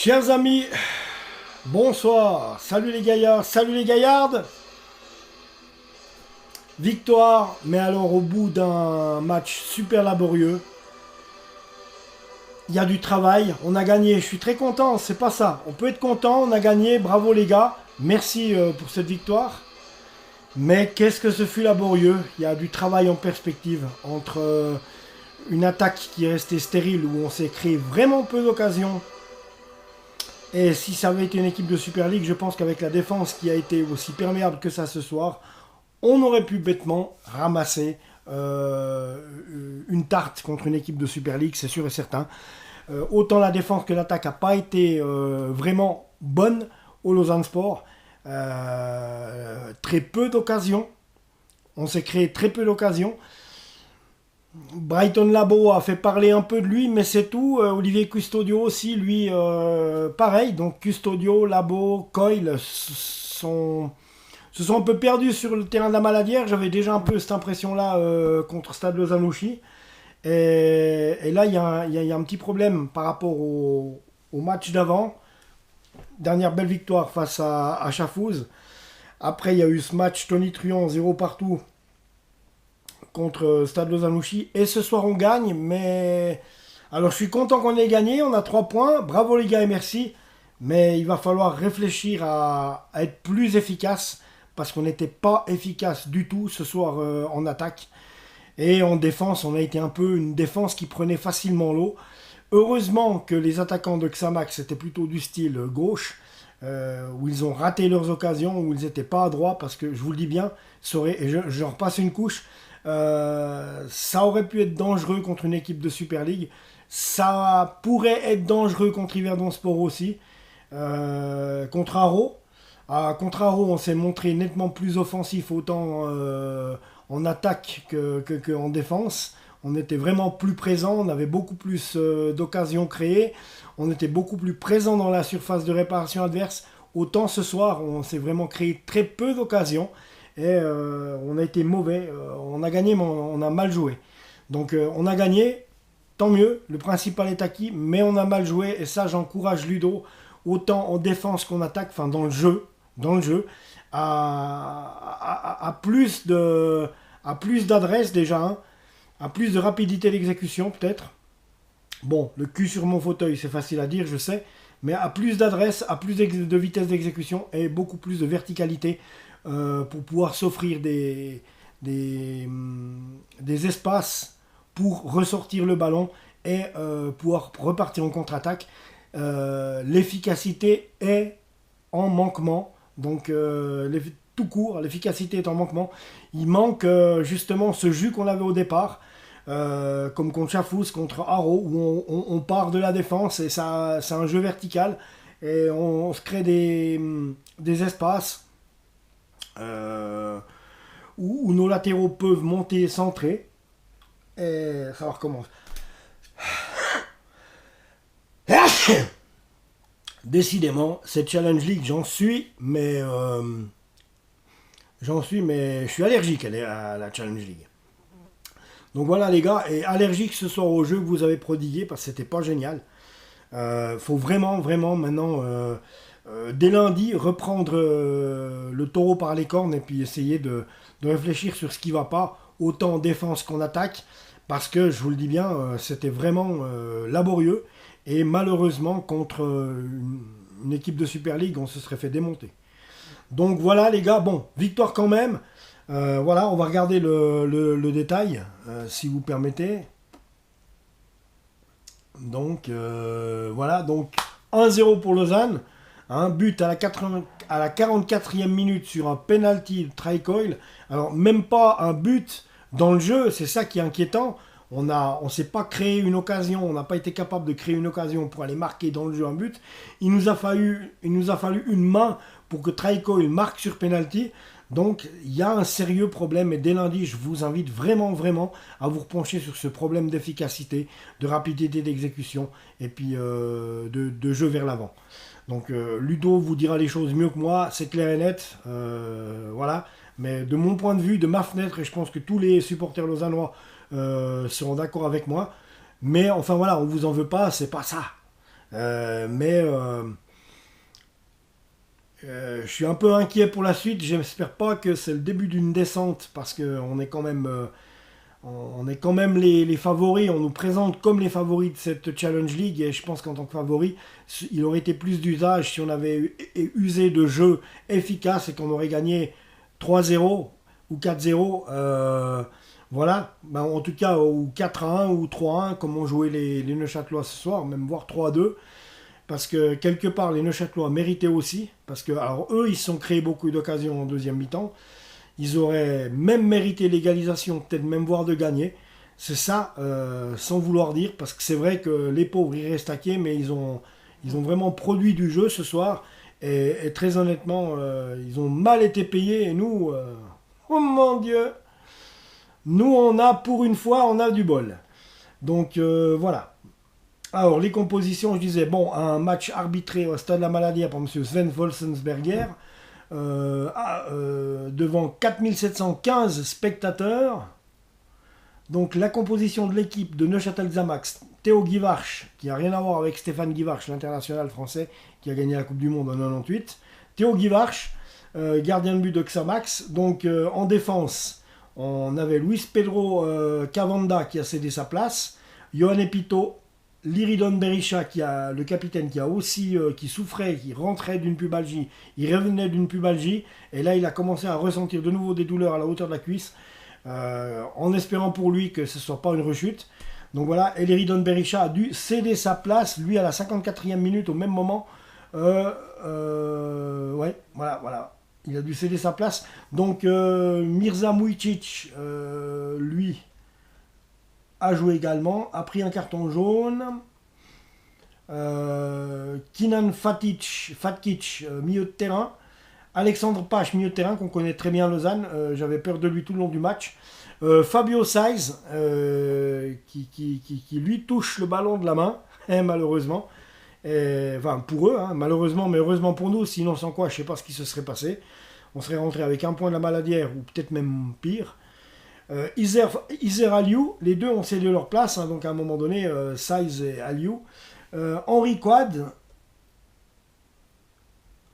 Chers amis, bonsoir, salut les gaillards, salut les gaillardes. Victoire, mais alors au bout d'un match super laborieux. Il y a du travail, on a gagné, je suis très content, c'est pas ça. On peut être content, on a gagné, bravo les gars, merci pour cette victoire. Mais qu'est-ce que ce fut laborieux, il y a du travail en perspective entre une attaque qui est restée stérile où on s'est créé vraiment peu d'occasions. Et si ça avait été une équipe de Super League, je pense qu'avec la défense qui a été aussi perméable que ça ce soir, on aurait pu bêtement ramasser une tarte contre une équipe de Super League, c'est sûr et certain. Autant la défense que l'attaque n'a pas été vraiment bonne au Lausanne Sport. Très peu d'occasions. On s'est créé très peu d'occasions. Brighton Labo a fait parler un peu de lui, mais c'est tout. Olivier Custodio aussi, lui, pareil. Donc Custodio, Labo, Coyle se sont un peu perdus sur le terrain de la Maladière. J'avais déjà un peu cette impression-là contre Stade Lausanne-Ouchy. Et là, il y a un petit problème par rapport au match d'avant. Dernière belle victoire face à Chafouz. Après, il y a eu ce match Tony Truant, 0 partout contre Stade Lausanne-Ouchy. Et ce soir, on gagne. Mais alors, je suis content qu'on ait gagné. On a 3 points. Bravo les gars et merci. Mais il va falloir réfléchir à être plus efficace. Parce qu'on n'était pas efficace du tout ce soir en attaque. Et en défense, on a été un peu une défense qui prenait facilement l'eau. Heureusement que les attaquants de Xamax étaient plutôt du style gauche, où ils ont raté leurs occasions, où ils n'étaient pas à droit, parce que je vous le dis bien, et je repasse une couche, ça aurait pu être dangereux contre une équipe de Super League. Ça pourrait être dangereux contre Yverdon Sport aussi, contre Haro. Contre Haro, on s'est montré nettement plus offensif, autant en attaque qu'en défense. On était vraiment plus présent, on avait beaucoup plus d'occasions créées, on était beaucoup plus présent dans la surface de réparation adverse. Autant ce soir, on s'est vraiment créé très peu d'occasions et on a été mauvais. On a gagné, mais on a mal joué. Donc on a gagné, tant mieux, le principal est acquis, mais on a mal joué et ça j'encourage Ludo, autant en défense qu'en attaque, enfin dans le jeu, à plus d'adresse déjà, hein, à plus de rapidité d'exécution peut-être. Bon, le cul sur mon fauteuil, c'est facile à dire, je sais, mais à plus d'adresse, à plus de vitesse d'exécution et beaucoup plus de verticalité pour pouvoir s'offrir des espaces pour ressortir le ballon et pouvoir repartir en contre-attaque. L'efficacité est en manquement. Donc, tout court, l'efficacité est en manquement. Il manque justement ce jus qu'on avait au départ, comme contre Chafouz, contre Haro, où on part de la défense et ça, c'est un jeu vertical. Et on se crée des espaces où nos latéraux peuvent monter et centrer. Et ça recommence. Décidément, cette Challenge League, j'en suis, mais je suis allergique à la Challenge League. Donc voilà les gars, et allergique ce soir au jeu que vous avez prodigué, parce que c'était pas génial. Faut vraiment maintenant, dès lundi, reprendre le taureau par les cornes et puis essayer de réfléchir sur ce qui va pas, autant en défense qu'en attaque, parce que je vous le dis bien, c'était vraiment laborieux. Et malheureusement, contre une équipe de Super League, on se serait fait démonter. Donc voilà les gars, bon, victoire quand même. Voilà, on va regarder le détail, si vous permettez. Donc voilà, donc 1-0 pour Lausanne. Un but à la 44e minute sur un penalty de Tricoil. Alors même pas un but dans le jeu, c'est ça qui est inquiétant. On ne s'est pas créé une occasion, on n'a pas été capable de créer une occasion pour aller marquer dans le jeu un but. Il nous a fallu une main pour que Tricoil marque sur penalty. Donc il y a un sérieux problème et dès lundi, je vous invite vraiment à vous repencher sur ce problème d'efficacité, de rapidité d'exécution et puis de jeu vers l'avant. Donc Ludo vous dira les choses mieux que moi, c'est clair et net. Voilà. Mais de mon point de vue, de ma fenêtre, et je pense que tous les supporters lausannois seront d'accord avec moi. Mais enfin voilà, on vous en veut pas, c'est pas ça. Je suis un peu inquiet pour la suite. J'espère pas que c'est le début d'une descente parce qu'on est quand même, les favoris. On nous présente comme les favoris de cette Challenge League et je pense qu'en tant que favori, il aurait été plus d'usage si on avait usé de jeux efficaces et qu'on aurait gagné 3-0 ou 4-0. Voilà, ben, en tout cas, ou 4-1 ou 3-1, comme ont joué les Neuchâtelois ce soir, même voire 3-2. Parce que quelque part, les Neuchâtelois méritaient aussi. Parce que, alors eux, ils se sont créés beaucoup d'occasions en deuxième mi-temps. Ils auraient même mérité l'égalisation, peut-être même voire de gagner. C'est ça, sans vouloir dire, parce que c'est vrai que les pauvres, ils restent taqués, mais ils ont vraiment produit du jeu ce soir. Et très honnêtement, ils ont mal été payés. Et nous, oh mon Dieu, nous, on a, pour une fois, on a du bol. Donc, voilà. Alors, les compositions, je disais, bon, un match arbitré au Stade de la Maladière par M. Sven Wolfensberger, devant 4715 spectateurs. Donc, la composition de l'équipe de Neuchâtel Xamax, Théo Guivarch, qui n'a rien à voir avec Stéphane Guivarch, l'international français, qui a gagné la Coupe du Monde en 98. Théo Guivarch, gardien de but de Xamax. Donc, en défense, on avait Luis Pedro Cavanda qui a cédé sa place, Johan Epito, Liridon Berisha, le capitaine, qui souffrait, qui rentrait d'une pubalgie, il revenait d'une pubalgie, et là il a commencé à ressentir de nouveau des douleurs à la hauteur de la cuisse, en espérant pour lui que ce ne soit pas une rechute. Donc voilà, et Liridon Berisha a dû céder sa place, lui à la 54e minute, au même moment. Ouais, voilà. Il a dû céder sa place. Donc Mirza Mujicic, lui, a joué également, a pris un carton jaune. Kinan Fatkic, milieu de terrain. Alexandre Pache, milieu de terrain, qu'on connaît très bien à Lausanne. J'avais peur de lui tout le long du match. Fabio Saiz, qui lui touche le ballon de la main, malheureusement. Enfin, pour eux, hein, malheureusement, mais heureusement pour nous, sinon sans quoi, je ne sais pas ce qui se serait passé. On serait rentré avec un point de la Maladière, ou peut-être même pire. Iser Aliou, les deux ont cédé leur place, hein, donc à un moment donné, Saiz et Aliou. Henri Quad,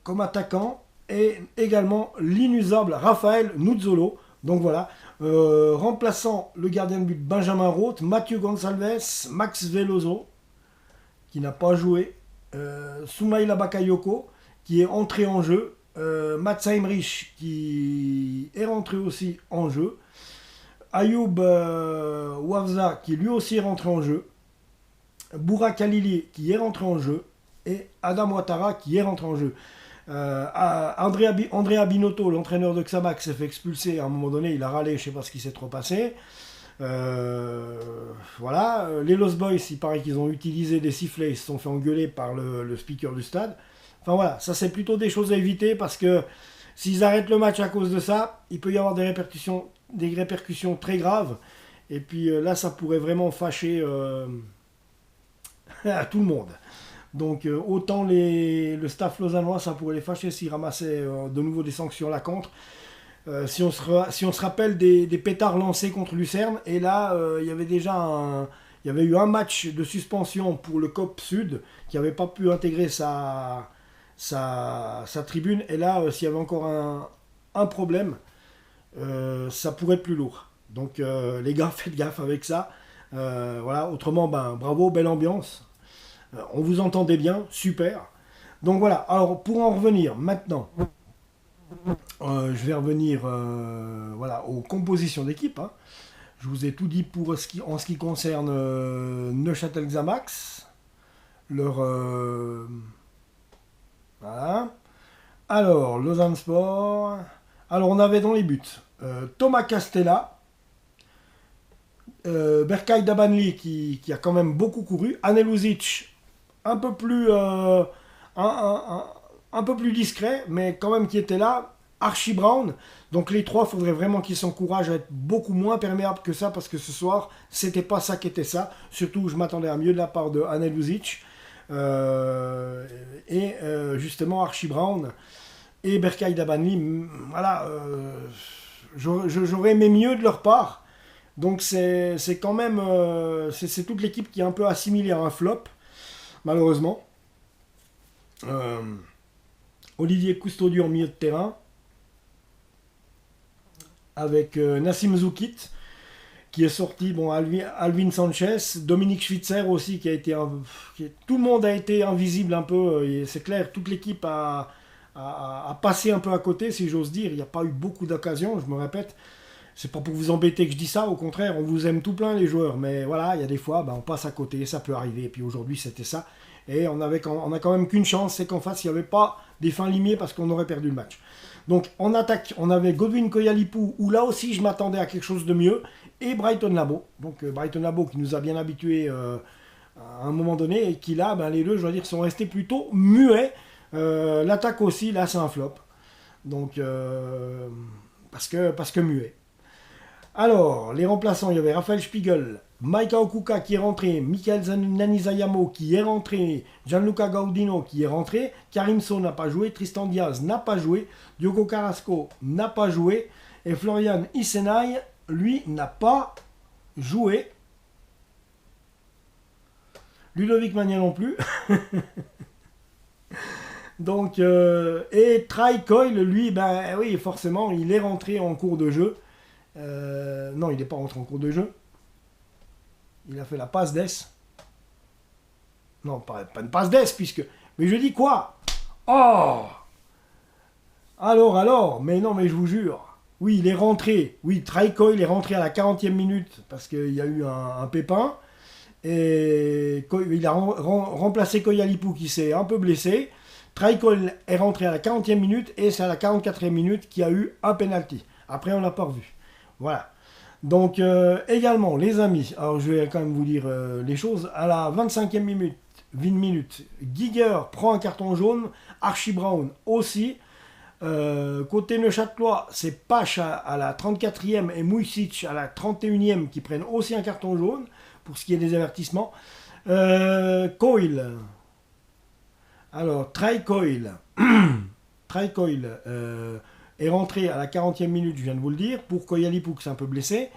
comme attaquant, et également l'inusable Raphaël Nuzzolo. Donc voilà, remplaçant le gardien de but Benjamin Roth, Mathieu Gonçalves, Max Veloso, qui n'a pas joué, Soumaïla Bakayoko, qui est entré en jeu, Mats Heinrich, qui est rentré aussi en jeu, Ayoub Wavza, qui lui aussi est rentré en jeu, Boura Khalili, qui est rentré en jeu, et Adam Ouattara, qui est rentré en jeu. Andrea Binotto, l'entraîneur de Xamax, s'est fait expulser à un moment donné, il a râlé, je ne sais pas ce qui s'est trop passé. Voilà, les Lost Boys, il paraît qu'ils ont utilisé des sifflets, ils se sont fait engueuler par le speaker du stade. Enfin voilà, ça c'est plutôt des choses à éviter parce que s'ils arrêtent le match à cause de ça, il peut y avoir des répercussions très graves. Et puis là, ça pourrait vraiment fâcher à tout le monde. Donc autant le staff lausannois, ça pourrait les fâcher s'ils ramassaient de nouveau des sanctions là contre. Si on se rappelle des pétards lancés contre Lucerne, et là, il y avait eu un match de suspension pour le COP Sud, qui n'avait pas pu intégrer sa tribune, et là, s'il y avait encore un problème, ça pourrait être plus lourd. Donc les gars, faites gaffe avec ça. Voilà, autrement, bravo, belle ambiance. On vous entendait bien, super. Donc voilà, alors pour en revenir maintenant, je vais revenir voilà, aux compositions d'équipe. Hein. Je vous ai tout dit en ce qui concerne Neuchâtel Xamax. Voilà. Alors, Lausanne Sport. Alors, on avait dans les buts Thomas Castella, Berkay Dabanli qui a quand même beaucoup couru, Aneluzic un peu plus un peu plus discret, mais quand même qui était là. Archie Brown, donc les trois, il faudrait vraiment qu'ils s'encouragent à être beaucoup moins perméables que ça, parce que ce soir, c'était pas ça qui était ça. Surtout, je m'attendais à mieux de la part de Aneluzic. Justement, Archie Brown et Berkay Dabanli, voilà, j'aurais aimé mieux de leur part. Donc c'est quand même, c'est toute l'équipe qui est un peu assimilée à un flop. malheureusement. Olivier Custodio en milieu de terrain, avec Nassim Zoukit, qui est sorti, bon, Alvin Sanchez, Dominique Schwitzer aussi, tout le monde a été invisible un peu, et c'est clair, toute l'équipe a passé un peu à côté, si j'ose dire. Il n'y a pas eu beaucoup d'occasions, je me répète. C'est pas pour vous embêter que je dis ça, au contraire, on vous aime tout plein les joueurs, mais voilà, il y a des fois, on passe à côté, ça peut arriver, et puis aujourd'hui c'était ça. Et on a quand même qu'une chance, c'est qu'en face, il n'y avait pas des fins limiers parce qu'on aurait perdu le match. Donc en attaque, on avait Godwin Koyalipou, où là aussi je m'attendais à quelque chose de mieux, et Brighton Labo. Donc Brighton Labo qui nous a bien habitués à un moment donné, et qui là, les deux, je dois dire, sont restés plutôt muets. L'attaque aussi, là c'est un flop. Donc parce que muet. Alors, les remplaçants, il y avait Raphaël Spiegel, Maika Okuka qui est rentré, Michael Nanizayamo qui est rentré, Gianluca Gaudino qui est rentré, Karim So n'a pas joué, Tristan Diaz n'a pas joué, Diogo Carrasco n'a pas joué, et Florian Isenay, lui, n'a pas joué. Ludovic Magnin non plus. Donc, et Try Coyle, lui, oui, forcément, il est rentré en cours de jeu. Non, il n'est pas rentré en cours de jeu. Il a fait la passe d'Es. Non, pas une passe d'Es, puisque... Mais je dis quoi? Oh! Alors, mais non, mais je vous jure. Oui, il est rentré. Oui, Try-Coyle est rentré à la 40e minute, parce qu'il y a eu un pépin. Et il a remplacé Koyalipou, qui s'est un peu blessé. Try-Coyle est rentré à la 40e minute, et c'est à la 44e minute qu'il y a eu un penalty. Après, on l'a pas revu. Voilà. Donc, également, les amis, alors je vais quand même vous dire les choses. À la 25e minute, Giger prend un carton jaune, Archie Brown aussi. Côté Neuchâtelois, c'est Pache à la 34e et Mujsic à la 31e qui prennent aussi un carton jaune, pour ce qui est des avertissements. Coyle. Alors, Try Coyle. Est rentré à la 40e minute, je viens de vous le dire, pour Koyalipou qui s'est un peu blessé.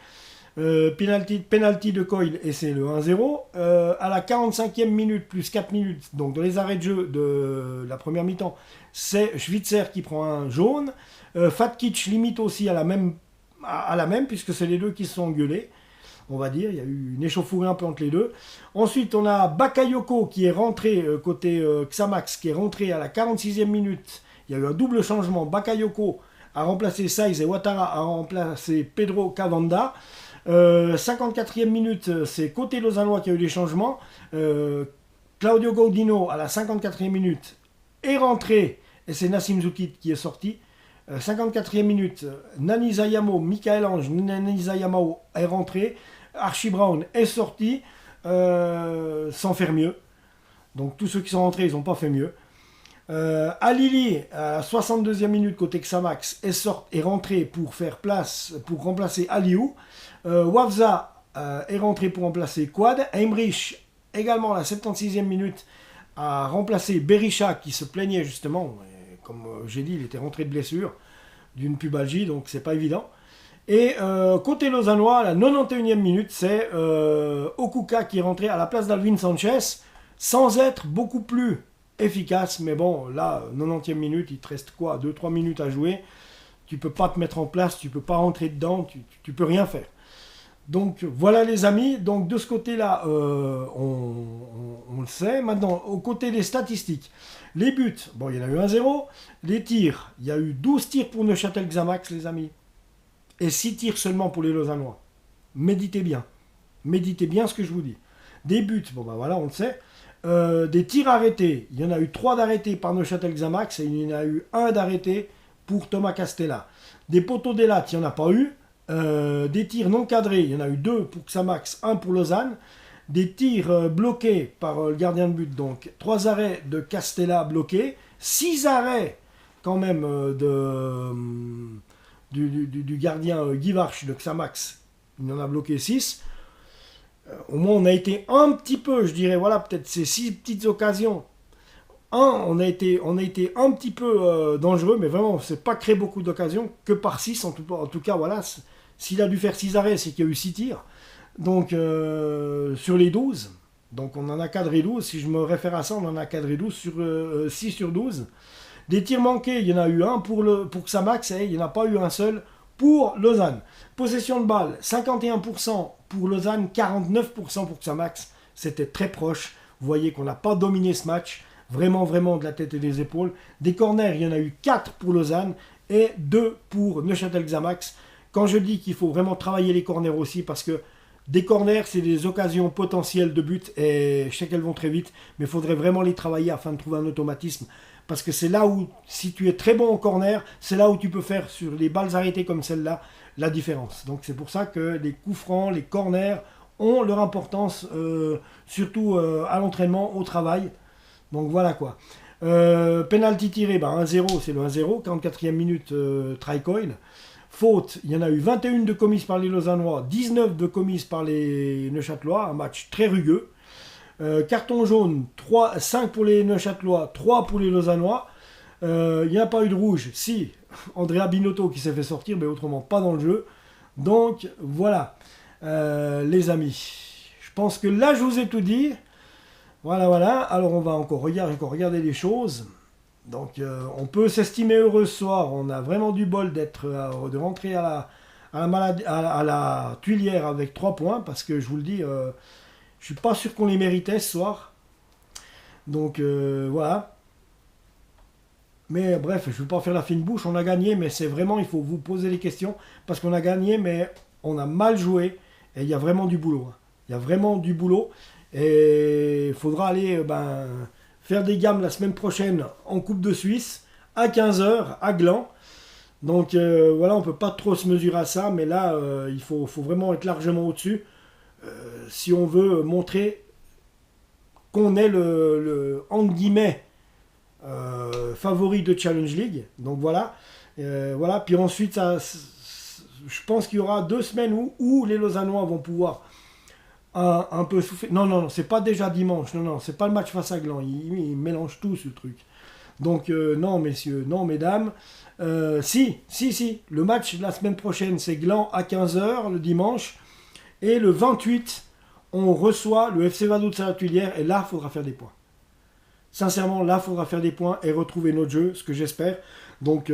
Penalty de Coyle et c'est le 1-0. À la 45e minute, plus 4 minutes, donc dans les arrêts de jeu de la première mi-temps, c'est Schwitzer qui prend un jaune. Fatkic limite aussi à la même, puisque c'est les deux qui se sont engueulés. On va dire, il y a eu une échauffourée un peu entre les deux. Ensuite, on a Bakayoko qui est rentré, côté Xamax, qui est rentré à la 46e minute. Il y a eu un double changement. Bakayoko a remplacé Saiz et Ouattara a remplacé Pedro Cavanda. 54e minute, c'est côté lausannois qui a eu des changements. Claudio Gaudino à la 54e minute est rentré et c'est Nassim Zoukit qui est sorti. 54e minute, Michael Ange Nanizayamo est rentré. Archie Brown est sorti sans faire mieux. Donc tous ceux qui sont rentrés, ils n'ont pas fait mieux. Alili, à la 62e minute, côté Xamax, est rentré pour faire place, pour remplacer Aliou. Wavza est rentré pour remplacer Quad. Heimrich, également à la 76e minute, a remplacé Berisha qui se plaignait justement. Et comme j'ai dit, il était rentré de blessure d'une pubalgie, donc c'est pas évident. Et côté lausannois, à la 91e minute, c'est Okuka qui est rentré à la place d'Alvin Sanchez, sans être beaucoup plus efficace, mais bon, là, 90e minute, il te reste quoi, 2-3 minutes à jouer, tu peux pas te mettre en place, tu peux pas rentrer dedans, tu peux rien faire. Donc voilà les amis, donc de ce côté-là, on le sait. Maintenant, au côté des statistiques, les buts, bon, il y en a eu 1-0, les tirs, il y a eu 12 tirs pour Neuchâtel Xamax, les amis, et 6 tirs seulement pour les Lausannois. Méditez bien ce que je vous dis. Des buts, bon ben voilà, on le sait. Des tirs arrêtés, il y en a eu 3 d'arrêtés par Neuchâtel Xamax et il y en a eu 1 d'arrêté pour Thomas Castella. Des poteaux des lattes, il n'y en a pas eu. Des tirs non cadrés, il y en a eu 2 pour Xamax, 1 pour Lausanne. Des tirs bloqués par le gardien de but, donc 3 arrêts de Castella bloqués, 6 arrêts quand même du gardien Guy Varche de Xamax, il en a bloqué 6. Au moins on a été un petit peu, je dirais, voilà, peut-être ces 6 petites occasions. On a été un petit peu dangereux, mais vraiment, c'est pas créé beaucoup d'occasions, que par 6, en tout cas, voilà, s'il a dû faire 6 arrêts, c'est qu'il y a eu 6 tirs. Donc, sur les 12, Donc on en a cadré 12. Si je me réfère à ça, on en a cadré 12 sur 6 sur 12. Des tirs manqués, il y en a eu un pour Xamax et il n'y en a pas eu un seul pour Lausanne. Possession de balle, 51% pour Lausanne, 49% pour Xamax. C'était très proche. Vous voyez qu'on n'a pas dominé ce match. Vraiment, vraiment de la tête et des épaules. Des corners, il y en a eu 4 pour Lausanne et 2 pour Neuchâtel Xamax. Quand je dis qu'il faut vraiment travailler les corners aussi, parce que des corners, c'est des occasions potentielles de but et je sais qu'elles vont très vite, mais il faudrait vraiment les travailler afin de trouver un automatisme. Parce que c'est là où, si tu es très bon au corner, c'est là où tu peux faire sur les balles arrêtées comme celle-là, la différence. Donc c'est pour ça que les coups francs, les corners ont leur importance, surtout à l'entraînement, au travail. Donc voilà quoi. Penalty tiré, 1-0, c'est le 1-0, 44e minute, Tricoil. Faute, il y en a eu 21 de commises par les Lausannois, 19 de commises par les Neuchâtelois, un match très rugueux. Carton jaune, 5 pour les Neuchâtelois, 3 pour les Lausannois. Il n'y a pas eu de rouge, si, Andrea Binotto qui s'est fait sortir, mais autrement pas dans le jeu. Donc voilà, les amis. Je pense que là je vous ai tout dit. Voilà, voilà. Alors on va encore regarder les choses. Donc on peut s'estimer heureux ce soir. On a vraiment du bol de rentrer à la Tuilière avec 3 points. Parce que je vous le dis, je suis pas sûr qu'on les méritait ce soir. Donc voilà. Mais bref, je ne vais pas faire la fine bouche. On a gagné, mais c'est vraiment, il faut vous poser les questions. Parce qu'on a gagné, mais on a mal joué. Et il y a vraiment du boulot. Il y a vraiment du boulot. Et il faudra aller faire des gammes la semaine prochaine en Coupe de Suisse à 15h à Gland. Donc voilà, on ne peut pas trop se mesurer à ça, mais là, il faut vraiment être largement au-dessus si on veut montrer qu'on est le entre guillemets, favori de Challenge League. Donc voilà. Voilà. Puis ensuite, je pense qu'il y aura 2 semaines où les Lausannois vont pouvoir un peu souffler. Non, c'est pas déjà dimanche. Non, c'est pas le match face à Gland. Ils mélangent tout ce truc. Donc non, messieurs, non, mesdames. Si. Le match de la semaine prochaine, c'est Gland à 15h le dimanche. Et le 28, on reçoit le FC Vaduz à la Tuilière. Et là, il faudra faire des points. Sincèrement, là, il faudra faire des points et retrouver notre jeu, ce que j'espère. Donc